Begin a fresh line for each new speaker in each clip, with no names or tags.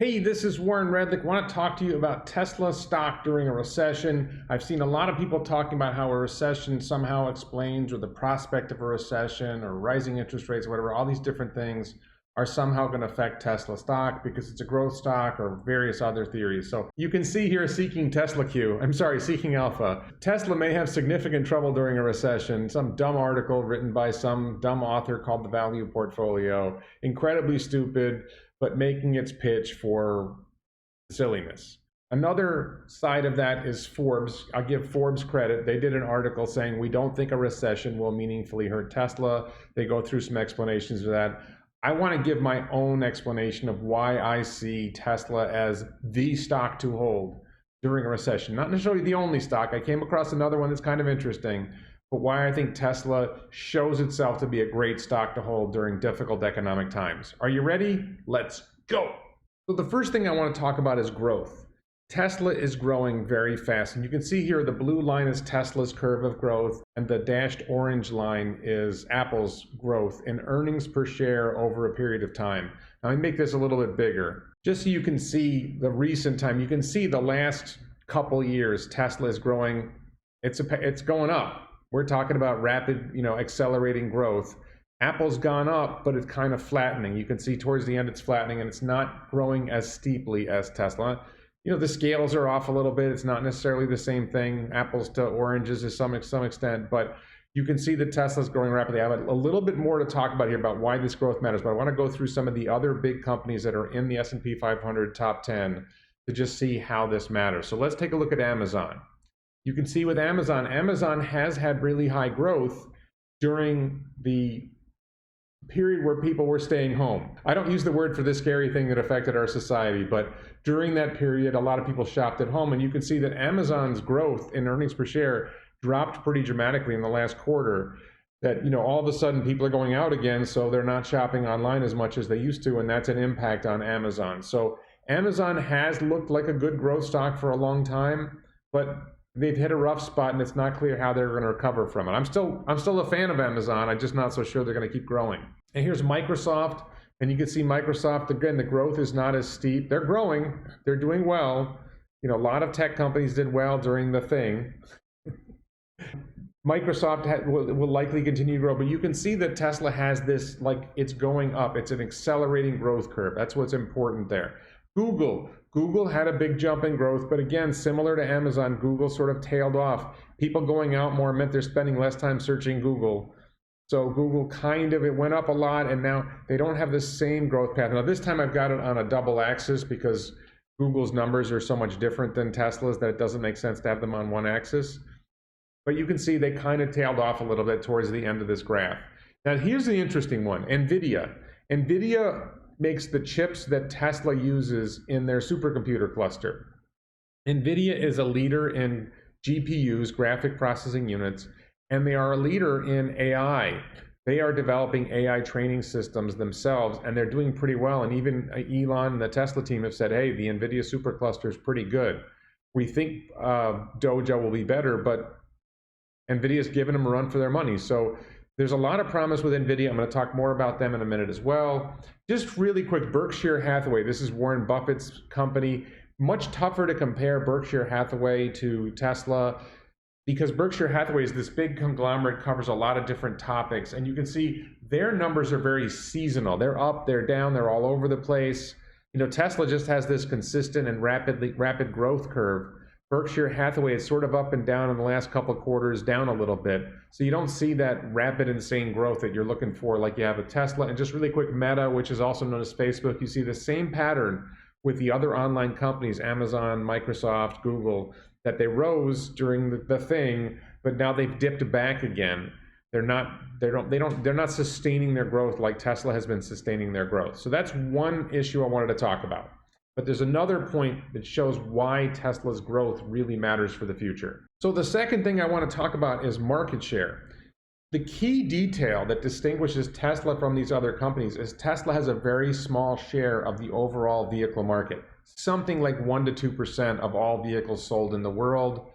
Hey, this is Warren Redlick. I want to talk to you about Tesla stock during a recession. I've seen a lot of people talking about how a recession somehow explains, or the prospect of a recession, or rising interest rates, or whatever. All these different things are somehow going to affect Tesla stock because it's a growth stock, or various other theories. So you can see here, seeking seeking alpha. Tesla may have significant trouble during a recession. Some dumb article written by some dumb author called The Value Portfolio. Incredibly stupid, but making its pitch for silliness. Another side of that is Forbes. I'll give Forbes credit. They did an article saying we don't think a recession will meaningfully hurt Tesla. They go through some explanations of that. I want to give my own explanation of why I see Tesla as the stock to hold during a recession. Not necessarily the only stock. I came across another one that's kind of interesting, but why I think Tesla shows itself to be a great stock to hold during difficult economic times. Are you ready? Let's go. So the first thing I want to talk about is growth. Tesla is growing very fast, and you can see here the blue line is Tesla's curve of growth, and the dashed orange line is Apple's growth in earnings per share over a period of time. Now, let me make this a little bit bigger, just so you can see the recent time. You can see the last couple years, Tesla is growing. It's going up. We're talking about rapid, accelerating growth. Apple's gone up, but it's kind of flattening. You can see towards the end it's flattening, and it's not growing as steeply as Tesla. The scales are off a little bit. It's not necessarily the same thing, apples to oranges to some extent, but you can see that Tesla's growing rapidly. I have a little bit more to talk about here about why this growth matters, but I want to go through some of the other big companies that are in the S&P 500 top 10 to just see how this matters. So let's take a look at Amazon. You can see with Amazon, Amazon has had really high growth during the period where people were staying home. I don't use the word for this scary thing that affected our society, but during that period, a lot of people shopped at home, and you can see that Amazon's growth in earnings per share dropped pretty dramatically in the last quarter. That, all of a sudden people are going out again, so they're not shopping online as much as they used to, and that's an impact on Amazon. So Amazon has looked like a good growth stock for a long time, but they've hit a rough spot, and it's not clear how they're going to recover from it. I'm still a fan of Amazon. I'm just not so sure they're going to keep growing. And here's Microsoft, and you can see Microsoft, again, the growth is not as steep. They're growing. They're doing well. A lot of tech companies did well during the thing. Microsoft will likely continue to grow, but you can see that Tesla has this, it's going up. It's an accelerating growth curve. That's what's important there. Google had a big jump in growth, but again, similar to Amazon, Google sort of tailed off. People going out more meant they're spending less time searching Google. So Google it went up a lot, and now they don't have the same growth path. Now this time I've got it on a double axis because Google's numbers are so much different than Tesla's that it doesn't make sense to have them on one axis. But you can see they kind of tailed off a little bit towards the end of this graph. Now here's the interesting one, NVIDIA. NVIDIA makes the chips that Tesla uses in their supercomputer cluster. NVIDIA is a leader in GPUs, graphic processing units, and they are a leader in AI. They are developing AI training systems themselves, and they're doing pretty well. And even Elon and the Tesla team have said, hey, the NVIDIA supercluster is pretty good. We think Dojo will be better, but NVIDIA's given them a run for their money. So there's a lot of promise with NVIDIA. I'm going to talk more about them in a minute as well. Just really quick, Berkshire Hathaway. This is Warren Buffett's company. Much tougher to compare Berkshire Hathaway to Tesla because Berkshire Hathaway is this big conglomerate, covers a lot of different topics. And you can see their numbers are very seasonal. They're up, they're down, they're all over the place. Tesla just has this consistent and rapid growth curve. Berkshire Hathaway is sort of up and down in the last couple of quarters, down a little bit. So you don't see that rapid, insane growth that you're looking for like you have with Tesla. And just really quick, Meta, which is also known as Facebook, you see the same pattern with the other online companies, Amazon, Microsoft, Google, that they rose during the thing, but now they've dipped back again. They're not sustaining their growth like Tesla has been sustaining their growth. So that's one issue I wanted to talk about. But there's another point that shows why Tesla's growth really matters for the future. So the second thing I want to talk about is market share. The key detail that distinguishes Tesla from these other companies is Tesla has a very small share of the overall vehicle market, something like 1% to 2% of all vehicles sold in the world.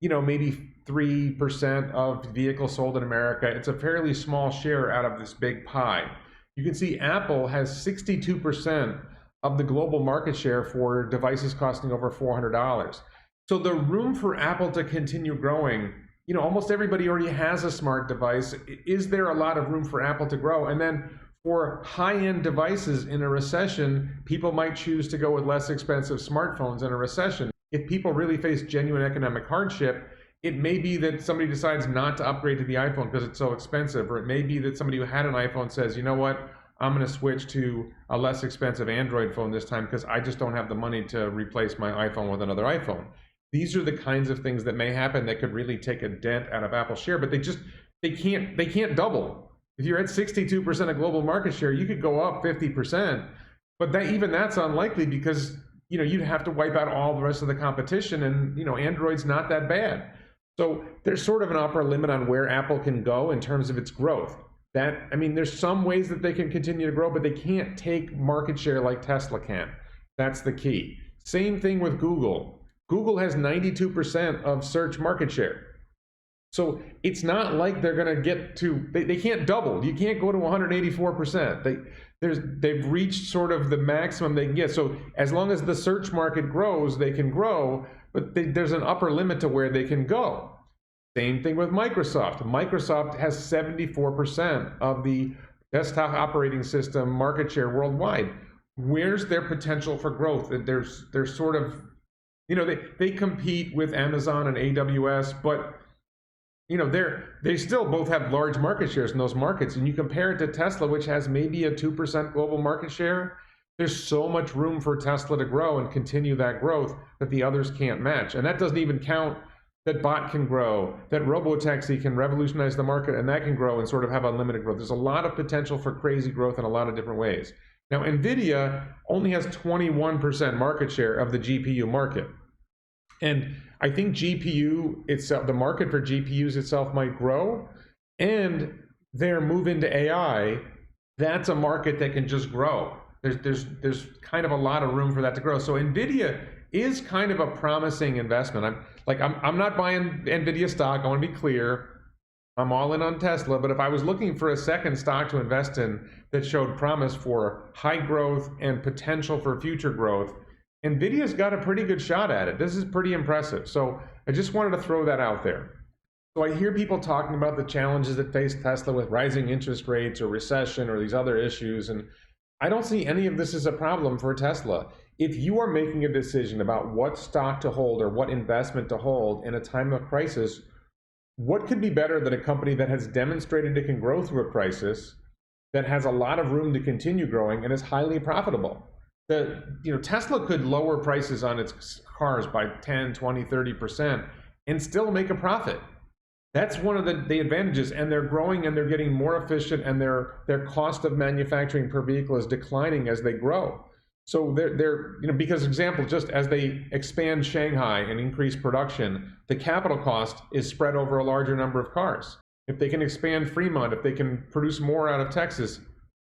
Maybe 3% of vehicles sold in America. It's a fairly small share out of this big pie. You can see Apple has 62% of the global market share for devices costing over $400. So the room for Apple to continue growing, almost everybody already has a smart device. Is there a lot of room for Apple to grow? And then for high-end devices in a recession, people might choose to go with less expensive smartphones in a recession. If people really face genuine economic hardship, it may be that somebody decides not to upgrade to the iPhone because it's so expensive, or it may be that somebody who had an iPhone says, you know what, I'm going to switch to a less expensive Android phone this time because I just don't have the money to replace my iPhone with another iPhone. These are the kinds of things that may happen that could really take a dent out of Apple's share, but they can't double. If you're at 62% of global market share, you could go up 50%, but that's unlikely because you'd have to wipe out all the rest of the competition, and Android's not that bad. So there's sort of an upper limit on where Apple can go in terms of its growth. There's some ways that they can continue to grow, but they can't take market share like Tesla can. That's the key. Same thing with Google. Google has 92% of search market share. So it's not like they're going to get to, they can't double. You can't go to 184%. They've reached sort of the maximum they can get. So as long as the search market grows, they can grow, but there's an upper limit to where they can go. Same thing with Microsoft. Microsoft has 74% of the desktop operating system market share worldwide. Where's their potential for growth? There's sort of, they compete with Amazon and AWS, but they still both have large market shares in those markets. And you compare it to Tesla, which has maybe a 2% global market share. There's so much room for Tesla to grow and continue that growth that the others can't match. And that doesn't even count that bot can grow, that robotaxi can revolutionize the market, and that can grow and sort of have unlimited growth. There's a lot of potential for crazy growth in a lot of different ways. Now, NVIDIA only has 21% market share of the GPU market. And I think GPU itself, the market for GPUs itself might grow, and their move into AI, that's a market that can just grow. There's kind of a lot of room for that to grow. So NVIDIA is kind of a promising investment. I'm not buying NVIDIA stock, I want to be clear. I'm all in on Tesla, but if I was looking for a second stock to invest in that showed promise for high growth and potential for future growth, NVIDIA's got a pretty good shot at it. This is pretty impressive. So I just wanted to throw that out there. So I hear people talking about the challenges that face Tesla with rising interest rates or recession or these other issues, and I don't see any of this as a problem for Tesla. If you are making a decision about what stock to hold or what investment to hold in a time of crisis, what could be better than a company that has demonstrated it can grow through a crisis, that has a lot of room to continue growing, and is highly profitable? Tesla could lower prices on its cars by 10, 20, 30% and still make a profit. That's one of the advantages, and they're growing and they're getting more efficient, and their cost of manufacturing per vehicle is declining as they grow. So because example, just as they expand Shanghai and increase production, the capital cost is spread over a larger number of cars. If they can expand Fremont, if they can produce more out of Texas,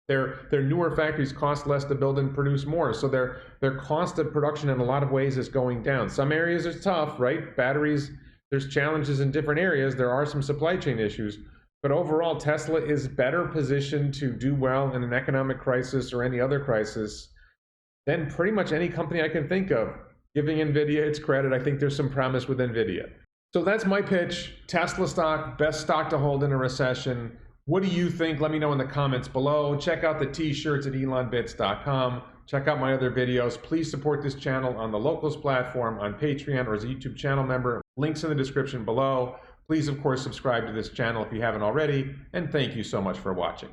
their newer factories cost less to build and produce more. So their cost of production in a lot of ways is going down. Some areas are tough, right? Batteries, there's challenges in different areas. There are some supply chain issues. But overall, Tesla is better positioned to do well in an economic crisis or any other crisis than pretty much any company I can think of. Giving NVIDIA its credit, I think there's some promise with NVIDIA. So that's my pitch. Tesla stock, best stock to hold in a recession. What do you think? Let me know in the comments below. Check out the t-shirts at elonbits.com. Check out my other videos. Please support this channel on the Locals platform, on Patreon, or as a YouTube channel member. Links in the description below. Please, of course, subscribe to this channel if you haven't already. And thank you so much for watching.